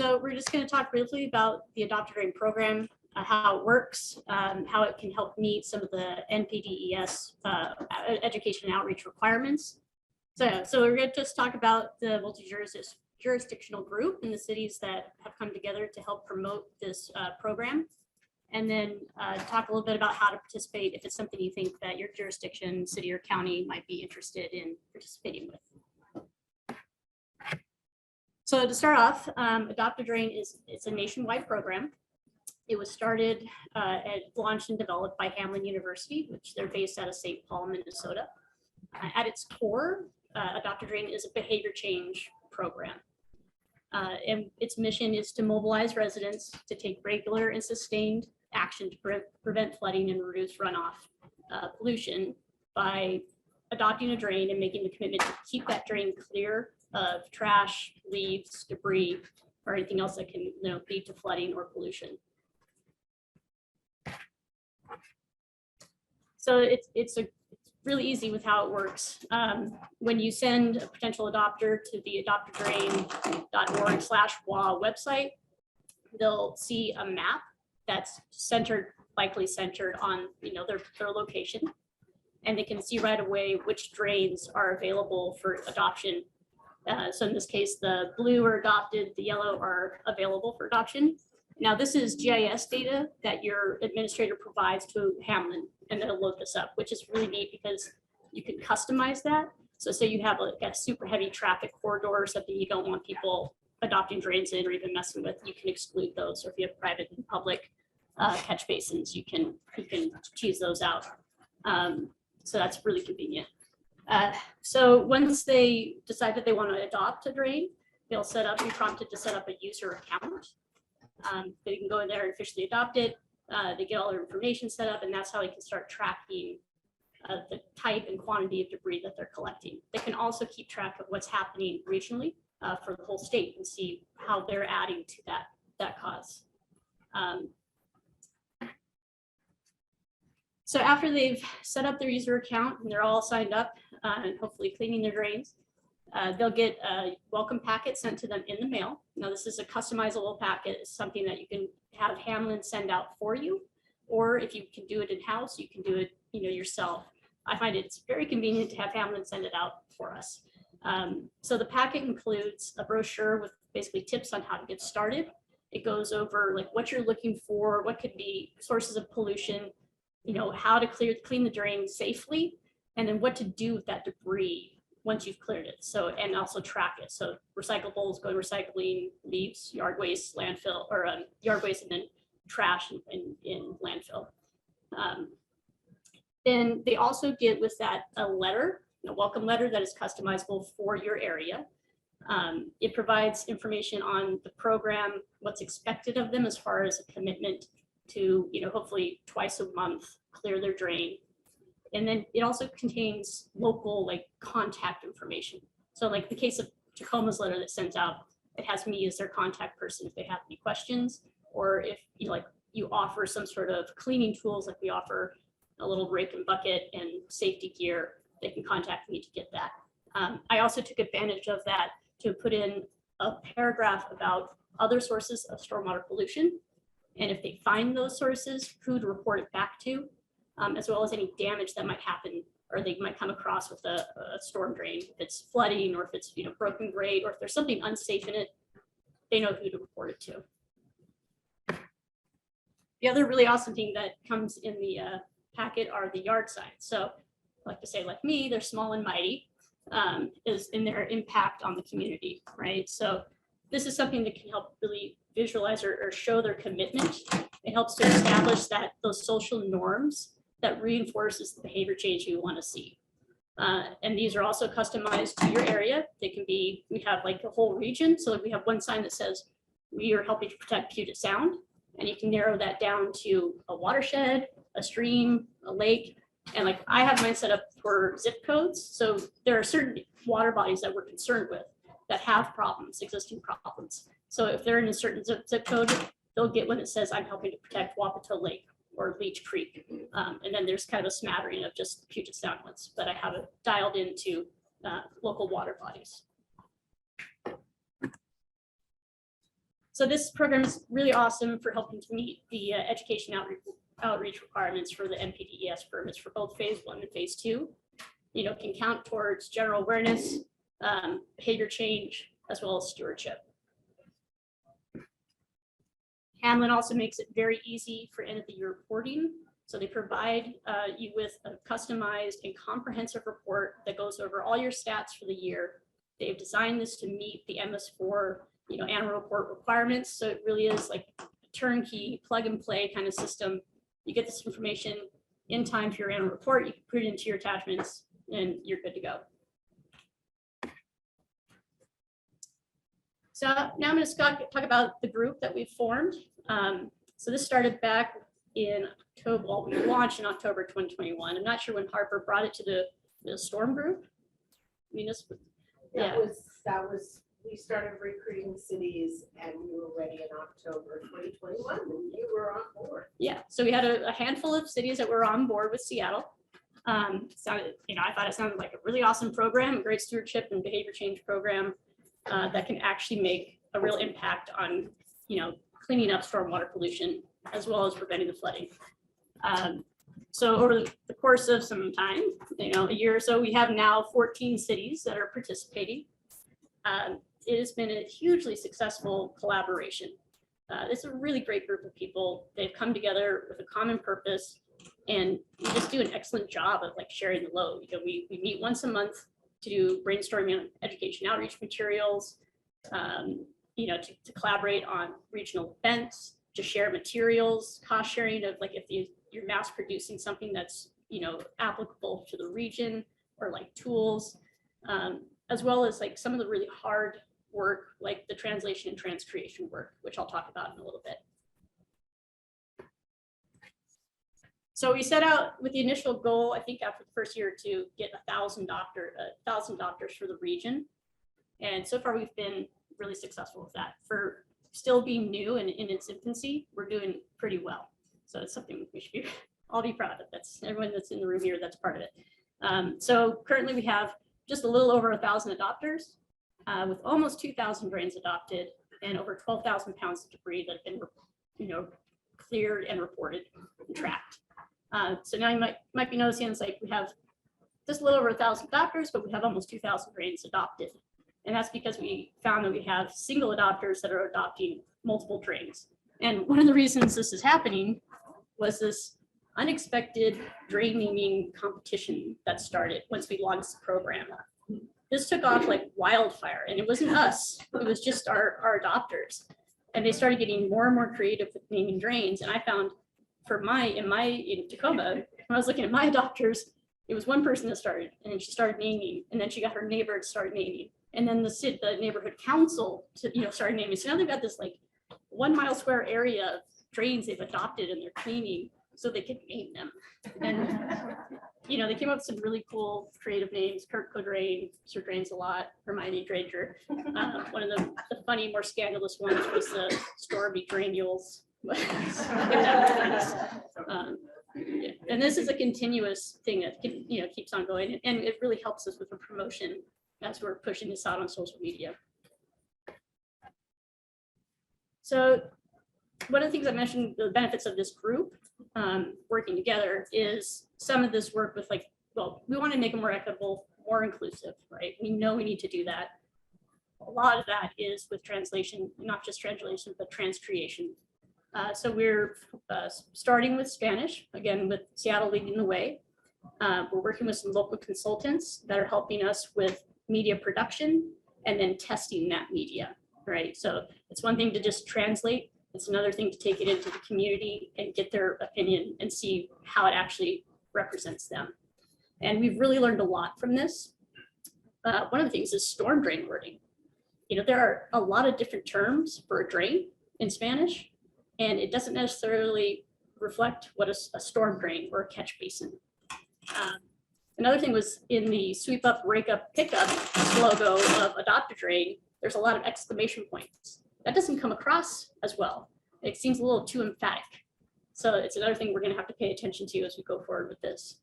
So we're just going to talk briefly about the Adopt a Drain program, how it works, how it can help meet some of the NPDES education and outreach requirements. So we're going to just talk about the multi-jurisdictional group in the cities that have come together to help promote this program, and then talk a little bit about how to participate if it's something you think that your jurisdiction, city or county might be interested in participating with. So to start off, Adopt a Drain it's a nationwide program. It was started and launched and developed by Hamline University, which they're based out of St. Paul, Minnesota. At its core, Adopt a Drain is a behavior change program. And its mission is to mobilize residents to take regular and sustained action to prevent flooding and reduce runoff pollution by adopting a drain and making the commitment to keep that drain clear of trash, leaves, debris, or anything else that can lead to flooding or pollution. So it's really easy with how it works. When you send a potential adopter to the adoptadrain.org/WA website, they'll see a map that's likely centered on their location, and they can see right away which drains are available for adoption. So in this case, the blue are adopted, the yellow are available for adoption. Now this is GIS data that your administrator provides to Hamline, and they'll load this up, which is really neat because you can customize that. So say you have a super heavy traffic corridor or something you don't want people adopting drains in or even messing with, you can exclude those. Or if you have private and public catch basins, you can choose those out. So that's really convenient. So once they decide that they want to adopt a drain, they'll be prompted to set up a user account. They can go in there and officially adopt it. They get all their information set up, and that's how they can start tracking the type and quantity of debris that they're collecting. They can also keep track of what's happening regionally for the whole state and see how they're adding to that cause. So after they've set up their user account and they're all signed up and hopefully cleaning their drains, they'll get a welcome packet sent to them in the mail. Now this is a customizable packet. It's something that you can have Hamline send out for you, or if you can do it in-house, you can do it yourself. I find it's very convenient to have Hamline send it out for us. So the packet includes a brochure with basically tips on how to get started. It goes over what you're looking for, what could be sources of pollution, how to clean the drain safely, and then what to do with that debris once you've cleared it. So, and also track it. So recyclables, go to recycling, leaves, yard waste, landfill, or yard waste, and then trash in landfill. Then they also get with that a letter, a welcome letter that is customizable for your area. It provides information on the program, what's expected of them as far as a commitment to, hopefully twice a month, clear their drain. And then it also contains local contact information. So like the case of Tacoma's letter that sends out, it has me as their contact person if they have any questions, or if you offer some sort of cleaning tools, like we offer a little rake and bucket and safety gear, they can contact me to get that. I also took advantage of that to put in a paragraph about other sources of stormwater pollution, and if they find those sources, who to report it back to, as well as any damage that might happen or they might come across with a storm drain. If it's flooding, or if it's broken grate, or if there's something unsafe in it, they know who to report it to. The other really awesome thing that comes in the packet are the yard signs. So I like to say, like me, they're small and mighty, is in their impact on the community, right? So this is something that can help really visualize or show their commitment. It helps to establish those social norms that reinforces the behavior change you want to see. And these are also customized to your area. They can be, we have a whole region. So we have one sign that says, we are helping to protect Puget Sound. And you can narrow that down to a watershed, a stream, a lake. And I have mine set up for zip codes. So there are certain water bodies that we're concerned with that have problems, existing problems. So if they're in a certain zip code, they'll get one that says, I'm helping to protect Wapato Lake or Leech Creek. And then there's kind of a smattering of just Puget Sound ones, but I have it dialed into local water bodies. So this program is really awesome for helping to meet the education outreach requirements for the NPDES permits for both phase 1 and phase 2. You know, can count towards general awareness, behavior change, as well as stewardship. Hamlin also makes it very easy for end of the year reporting. So they provide you with a customized and comprehensive report that goes over all your stats for the year. They've designed this to meet the MS4, you know, annual report requirements. So it really is like a turnkey plug and play kind of system. You get this information in time for your annual report. You can put it into your attachments and you're good to go. So now I'm going to talk about the group that we've formed. So this started back in October. Well, we launched in October 2021. I'm not sure when Harper brought it to the Storm group. Municipal. That was we started recruiting cities and we were ready in October 2021 and you were on board. Yeah, so we had a handful of cities that were on board with Seattle. Sounded, you know, I thought it sounded like a really awesome program, a great stewardship and behavior change program that can actually make a real impact on, you know, cleaning up stormwater pollution as well as preventing the flooding. So over the course of some time, you know, a year or so, we have now 14 cities that are participating. It has been a hugely successful collaboration. It's a really great group of people. They've come together with a common purpose, and we just do an excellent job of like sharing the load. You know, we meet once a month to do brainstorming on education outreach materials, you know, to collaborate on regional events, to share materials, cost sharing of like if you're mass producing something that's, you know, applicable to the region, or like tools, as well as like some of the really hard work, like the translation and transcreation work, which I'll talk about in a little bit. So we set out with the initial goal, I think after the first year, to get 1,000 doctors for the region. And so far we've been really successful with that. For still being new and in its infancy, we're doing pretty well. So it's something we should all be proud of. That's everyone that's in the room here, that's part of it. So currently we have just a little over 1,000 adopters, with almost 2,000 drains adopted and over 12,000 pounds of debris that have been, you know, cleared and reported and tracked. So now you might be noticing it's like we have just a little over 1,000 adopters, but we have almost 2,000 drains adopted. And that's because we found that we have single adopters that are adopting multiple drains. And one of the reasons this is happening was this unexpected drain naming competition that started once we launched the program. This took off like wildfire, and it wasn't us, it was just our adopters. And they started getting more and more creative with naming drains. And I found in Tacoma, when I was looking at my adopters, it was one person that started, and then she started naming, and then she got her neighbor to start naming. And then the neighborhood council started naming. So now they've got this like 1 mile square area of drains they've adopted and they're cleaning so they can name them. And you know, they came up with some really cool creative names. Kurt Codrain, Sir Drains a Lot, Hermione Dranger. One of the funny, more scandalous ones was the Stormy Granules. And this is a continuous thing that keeps on going, and it really helps us with the promotion as we're pushing this out on social media. So one of the things I mentioned, the benefits of this group working together, is some of this work with like, well, we want to make it more equitable, more inclusive, right? We know we need to do that. A lot of that is with translation, not just translation, but transcreation. So we're starting with Spanish, again, with Seattle leading the way. We're working with some local consultants that are helping us with media production and then testing that media, right? So it's one thing to just translate. It's another thing to take it into the community and get their opinion and see how it actually represents them. And we've really learned a lot from this. One of the things is storm drain wording. You know, there are a lot of different terms for a drain in Spanish, and it doesn't necessarily reflect what a storm drain or a catch basin. Another thing was in the sweep up, rake up, pick up logo of Adopt a Drain, there's a lot of exclamation points. That doesn't come across as well. It seems a little too emphatic. So it's another thing we're going to have to pay attention to as we go forward with this.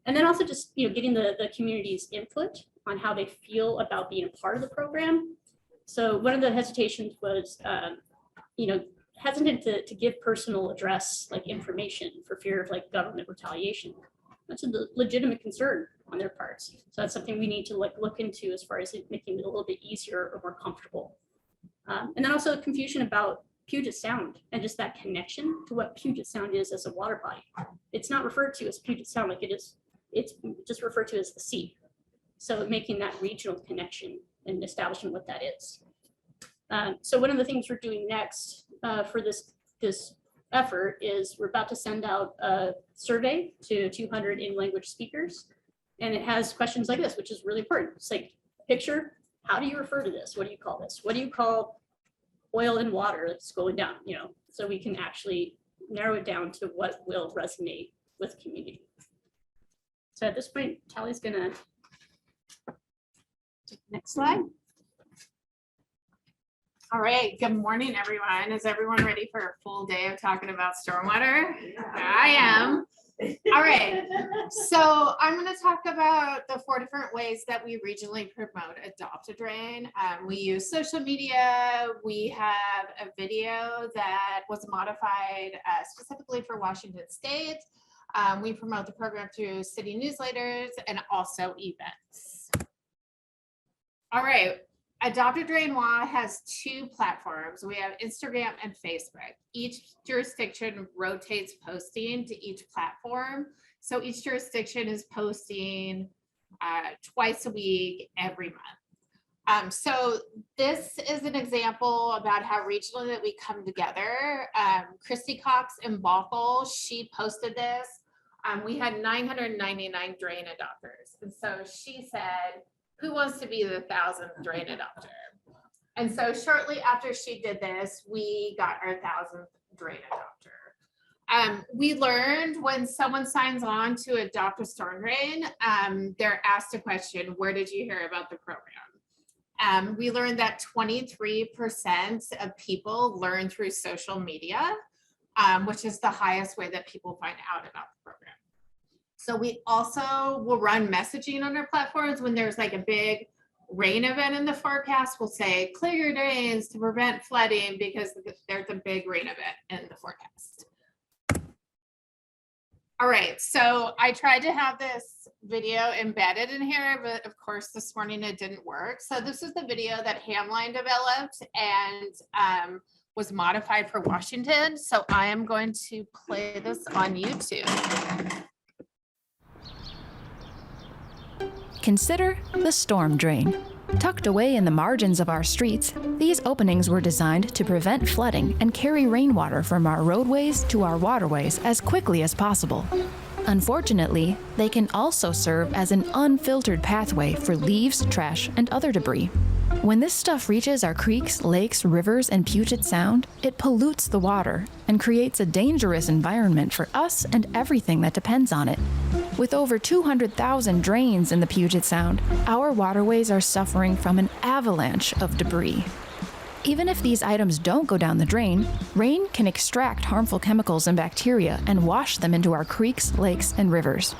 And then also just getting the community's input on how they feel about being a part of the program. So one of the hesitations was hesitant to give personal address like information for fear of like government retaliation. That's a legitimate concern on their parts. So that's something we need to like look into as far as making it a little bit easier or more comfortable. And then also confusion about Puget Sound and just that connection to what Puget Sound is as a water body. It's not referred to as Puget Sound like it is, it's just referred to as the sea. So making that regional connection and establishing what that is. So one of the things we're doing next for this effort is we're about to send out a survey to 200 in-language speakers. And it has questions like this, which is really important. It's like, picture, how do you refer to this? What do you call this? What do you call oil and water that's going down? So we can actually narrow it down to what will resonate with community. So at this point, Tally's gonna take the next slide. All right, good morning, everyone. Is everyone ready for a full day of talking about stormwater? I am. All right, so I'm going to talk about the 4 different ways that we regionally promote Adopt a Drain. We use social media. We have a video that was modified specifically for Washington State. We promote the program through city newsletters and also events. All right. Adopt a Drain WA has 2 platforms. We have Instagram and Facebook. Each jurisdiction rotates posting to each platform. So each jurisdiction is posting twice a week, every month. So this is an example about how regionally that we come together. Christy Cox in Bothell, she posted this. We had 999 drain adopters. And so she said, who wants to be the 1,000th drain adopter? And so shortly after she did this, we got our 1,000th drain adopter. We learned when someone signs on to adopt a storm drain, they're asked a question, where did you hear about the program? We learned that 23% of people learn through social media, which is the highest way that people find out about the program. So we also will run messaging on our platforms when there's like a big rain event in the forecast. We'll say, clear your drains to prevent flooding because there's a big rain event in the forecast. All right, so I tried to have this video embedded in here, but of course this morning it didn't work. So this is the video that Hamline developed and was modified for Washington. So I am going to play this on YouTube. Consider the storm drain. Tucked away in the margins of our streets, these openings were designed to prevent flooding and carry rainwater from our roadways to our waterways as quickly as possible. Unfortunately, they can also serve as an unfiltered pathway for leaves, trash, and other debris. When this stuff reaches our creeks, lakes, rivers, and Puget Sound, it pollutes the water and creates a dangerous environment for us and everything that depends on it. With over 200,000 drains in the Puget Sound, our waterways are suffering from an avalanche of debris. Even if these items don't go down the drain, rain can extract harmful chemicals and bacteria and wash them into our creeks, lakes, and rivers.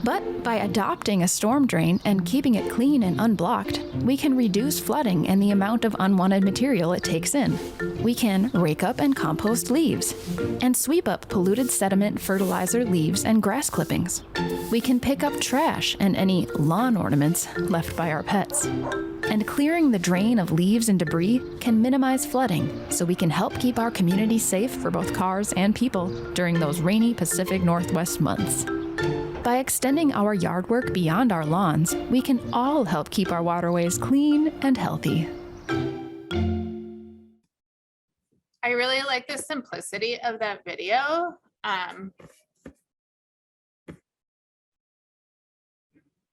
But by adopting a storm drain and keeping it clean and unblocked, we can reduce flooding and the amount of unwanted material it takes in. We can rake up and compost leaves, and sweep up polluted sediment, fertilizer, leaves, and grass clippings. We can pick up trash and any lawn ornaments left by our pets. And clearing the drain of leaves and debris can minimize flooding, so we can help keep our community safe for both cars and people during those rainy Pacific Northwest months. By extending our yard work beyond our lawns, we can all help keep our waterways clean and healthy. I really like the simplicity of that video. And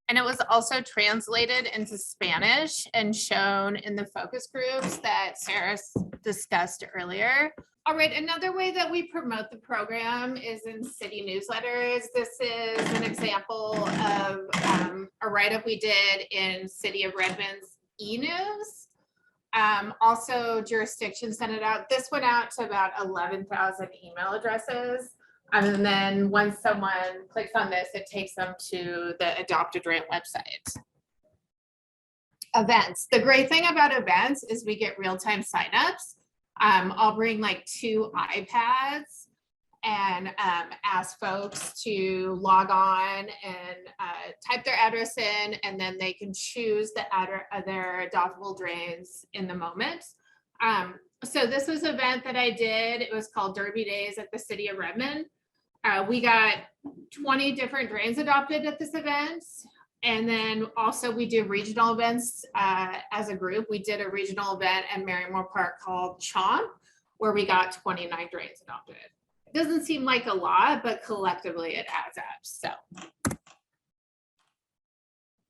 it was also translated into Spanish and shown in the focus groups that Sarah discussed earlier. All right, another way that we promote the program is in city newsletters. This is an example of a write-up we did in City of Redmond's e-news. Also, jurisdictions sent it out. This went out to about 11,000 email addresses. And then once someone clicks on this, it takes them to the Adopt a Drain website. Events. The great thing about events is we get real-time signups. I'll bring like 2 iPads and ask folks to log on and type their address in, and then they can choose the their adoptable drains in the moment. So this was an event that I did. It was called Derby Days at the City of Redmond. We got 20 different drains adopted at this event. And then also we do regional events as a group. We did a regional event at Marymore Park called Chomp, where we got 29 drains adopted. It doesn't seem like a lot, but collectively it adds up. So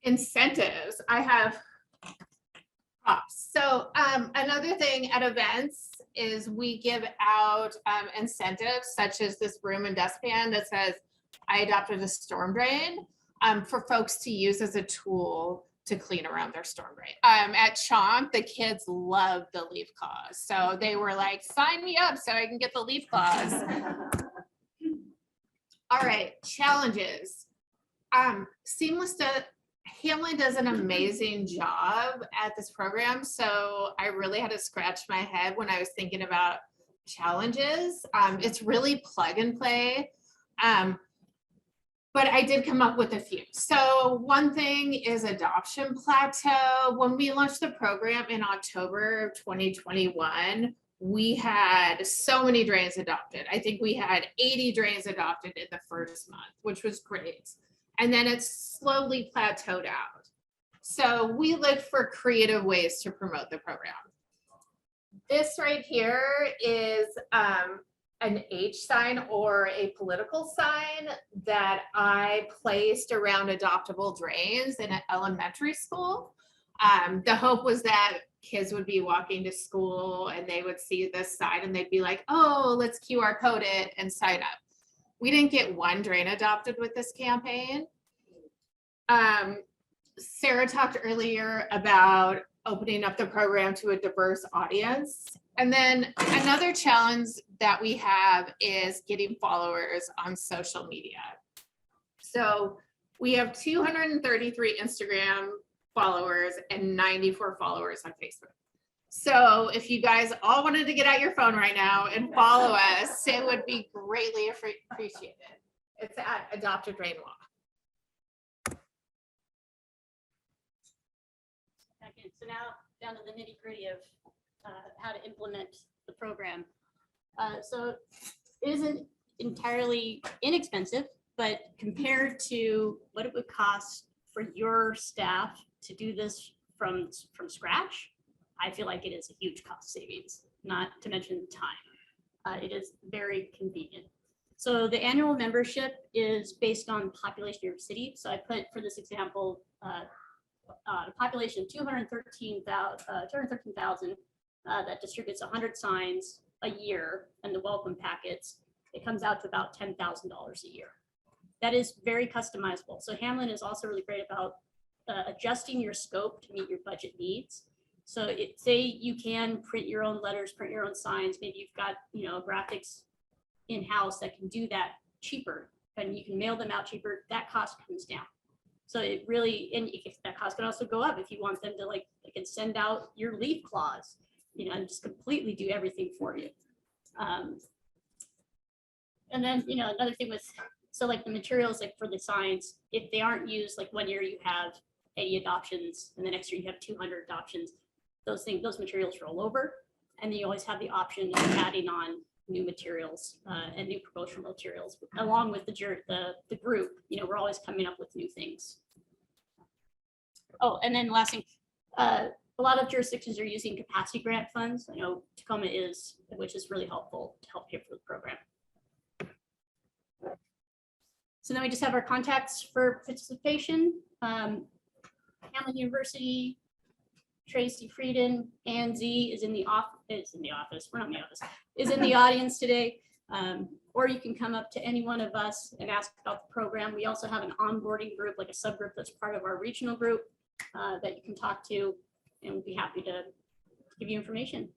incentives, I have props. So another thing at events is we give out incentives such as this broom and dustpan that says, I adopted a storm drain, for folks to use as a tool to clean around their storm drain. At Chomp, the kids love the leaf claws. So they were like, sign me up so I can get the leaf claws. All right, challenges. Hamlin does an amazing job at this program. So I really had to scratch my head when I was thinking about challenges. It's really plug and play. But I did come up with a few. So one thing is adoption plateau. When we launched the program in October of 2021, we had so many drains adopted. I think we had 80 drains adopted in the first month, which was great. And then it slowly plateaued out. So we looked for creative ways to promote the program. This right here is an H sign or a political sign that I placed around adoptable drains in an elementary school. The hope was that kids would be walking to school and they would see this sign and they'd be like, oh, let's QR code it and sign up. We didn't get one drain adopted with this campaign. Sarah talked earlier about opening up the program to a diverse audience. And then another challenge that we have is getting followers on social media. So we have 233 Instagram followers and 94 followers on Facebook. So if you guys all wanted to get out your phone right now and follow us, it would be greatly appreciated. It's at Adopted Drain Law. Okay, so now down to the nitty gritty of how to implement the program. So it isn't entirely inexpensive, but compared to what it would cost for your staff to do this from scratch, I feel like it is a huge cost savings, not to mention time. It is very convenient. So the annual membership is based on population of your city. So I put, for this example, a population of 213,000 that distributes 100 signs a year and the welcome packets. It comes out to about $10,000 a year. That is very customizable. So Hamlin is also really great about adjusting your scope to meet your budget needs. So say you can print your own letters, print your own signs. Maybe you've got graphics in-house that can do that cheaper, and you can mail them out cheaper. That cost comes down. So it really, and that cost can also go up if you want them to they can send out your leaf claws, and just completely do everything for you. And then, another thing with, so the materials, for the signs, if they aren't used, one year you have 80 adoptions and the next year you have 200 adoptions, those materials roll over, and then you always have the option of adding on new materials and new promotional materials along with the group. We're always coming up with new things. Oh, and then last thing, a lot of jurisdictions are using capacity grant funds. I know Tacoma is, which is really helpful to help pay for the program. So then we just have our contacts for participation. Hamlin University, Tracy Frieden, Ann Z is in the office. We're not in the office. Is in the audience today. Or you can come up to any one of us and ask about the program. We also have an onboarding group, a subgroup that's part of our regional group that you can talk to, and we'll be happy to give you information.